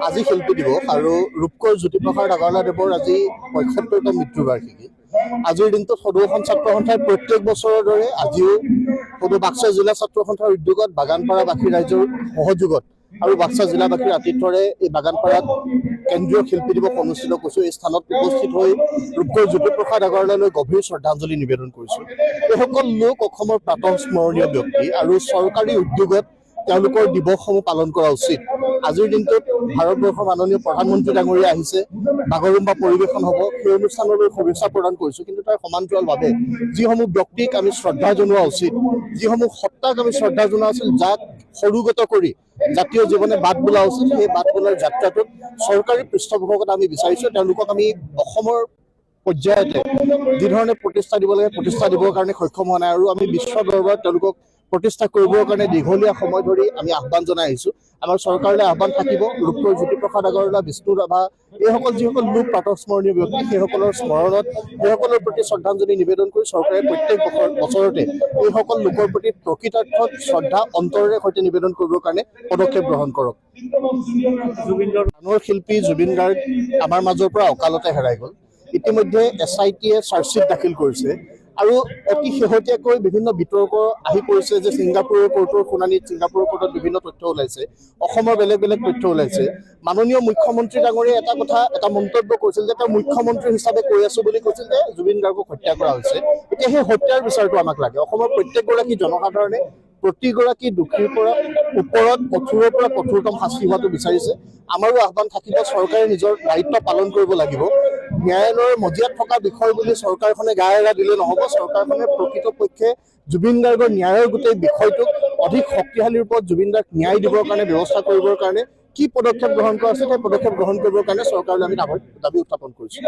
আজি শিল্পী দিৱস আৰু ৰূপকোঁৱৰ জ্যোতিপ্ৰসাদ আগৰৱালাদেৱৰ আজি ৭৫তম মৃত্যুবাৰ্ষিকী। আজিৰ দিনটোত সদৌ অসম ছাত্ৰ সন্থাই প্ৰত্যেক বছৰৰ দৰে আজিও সদৌ বাক্সা জিলা ছাত্ৰ সন্থাৰ উদ্যোগত বাগানপাৰাবাসী ৰাইজৰ সহযোগত আৰু বাক্সা জিলাবাসীৰ আতিথ্যৰে এই বাগানপাৰাত কেন্দ্ৰীয় শিল্পী দিৱস অনুষ্ঠিত কৰিছোঁ। এই স্থানত উপস্থিত হৈ ৰূপকোঁৱৰ জ্যোতিপ্ৰসাদ আগৰৱালালৈ গভীৰ শ্ৰদ্ধাঞ্জলি নিবেদন কৰিছোঁ। এইসকল লোক অসমৰ প্ৰাতঃস্মৰণীয় ব্যক্তি আৰু চৰকাৰী উদ্যোগত তেওঁলোকৰ দিৱসসমূহ পালন কৰা উচিত। আজিৰ দিনটোত ভাৰতবৰ্ষৰ মাননীয় প্ৰধানমন্ত্ৰী ডাঙৰীয়া আহিছে, বাগৰুম্বা পৰিৱেশন হ'ব, সেই অনুষ্ঠানলৈ শুভেচ্ছা প্ৰদান কৰিছোঁ। কিন্তু তাৰ সমান্তৰালভাৱে যিসমূহ ব্যক্তিক আমি শ্ৰদ্ধা জনোৱা উচিত, যিসমূহ সত্তাক আমি শ্ৰদ্ধা জনোৱা উচিত, যাক সৰুগত কৰি জাতীয় জীৱনে বাট বোলা উচিত, সেই বাট বোলাৰ যাত্ৰাটোত চৰকাৰী পৃষ্ঠপোষকতা আমি বিচাৰিছোঁ। তেওঁলোকক আমি অসমৰ পৰ্যায়তে যি ধৰণে প্ৰতিষ্ঠা দিব লাগে প্ৰতিষ্ঠা দিবৰ কাৰণে সক্ষম হোৱা নাই আৰু আমি বিশ্ব দৰবাৰত তেওঁলোকক প্ৰতিষ্ঠা কৰিবৰ কাৰণে দীঘলীয়া সময় ধৰি আমি আহ্বান জনাই আহিছোঁ। আমাৰ চৰকাৰলৈ আহ্বান থাকিব, ৰূপকোঁৱৰ জ্যোতিপ্ৰসাদ আগৰৱালা, বিষ্ণু ৰাভা, এইসকল যিসকল লোক প্ৰাতঃস্মৰণীয় ব্যক্তি, সেইসকলৰ স্মৰণত সেইসকলৰ প্ৰতি শ্ৰদ্ধাঞ্জলি নিবেদন কৰি চৰকাৰে প্ৰত্যেক বছৰতে এইসকল লোকৰ প্ৰতি প্ৰকৃতাৰ্থত শ্ৰদ্ধা অন্তৰেৰে সৈতে নিবেদন কৰিবৰ কাৰণে পদক্ষেপ গ্ৰহণ কৰক। গানৰ শিল্পী জুবিন গাৰ্গ আমাৰ মাজৰ পৰা অকালতে হেৰাই গ'ল। ইতিমধ্যে SIT-য়ে চাৰ্জশ্বীট দাখিল কৰিছে আৰু অতি শেহতীয়াকৈ বিভিন্ন বিতৰ্ক আহি পৰিছে যে ছিংগাপুৰৰ কোৰ্টৰ শুনানিত ছিংগাপুৰৰ কোৰ্টত বিভিন্ন তথ্য ওলাইছে, অসমৰ বেলেগ বেলেগ তথ্য ওলাইছে। মাননীয় মুখ্যমন্ত্ৰী ডাঙৰীয়াই এটা মন্তব্য কৰিছিল যে তেওঁ মুখ্যমন্ত্ৰী হিচাপে কৈ আছো বুলি কৈছিল যে জুবিন গাৰ্গক হত্যা কৰা হৈছে। এতিয়া সেই হত্যাৰ বিচাৰটো আমাক লাগে। অসমৰ প্ৰত্যেকগৰাকী জনসাধাৰণে প্ৰতিগৰাকী দোষীৰ পৰা ওপৰত কঠোৰৰ পৰা কঠোৰতম শাস্তি হোৱাটো বিচাৰিছে। আমাৰো আহ্বান থাকিব, চৰকাৰে নিজৰ দায়িত্ব পালন কৰিব লাগিব। ন্যায়ালয়ৰ মজিয়াত থকা বিষয় বুলি চৰকাৰখনে গা এৰা দিলে নহ'ব। চৰকাৰখনে প্ৰকৃতপক্ষে জুবিন গাৰ্গৰ ন্যায়ৰ গোটেই বিষয়টোক অধিক শক্তিশালীৰ ওপৰত জুবিন গাৰ্গ ন্যায় দিবৰ কাৰণে ব্যৱস্থা কৰিবৰ কাৰণে কি পদক্ষেপ গ্ৰহণ কৰা আছে সেই পদক্ষেপ গ্ৰহণ কৰিবৰ কাৰণে চৰকাৰলৈ আমি দাবী উত্থাপন কৰিছোঁ।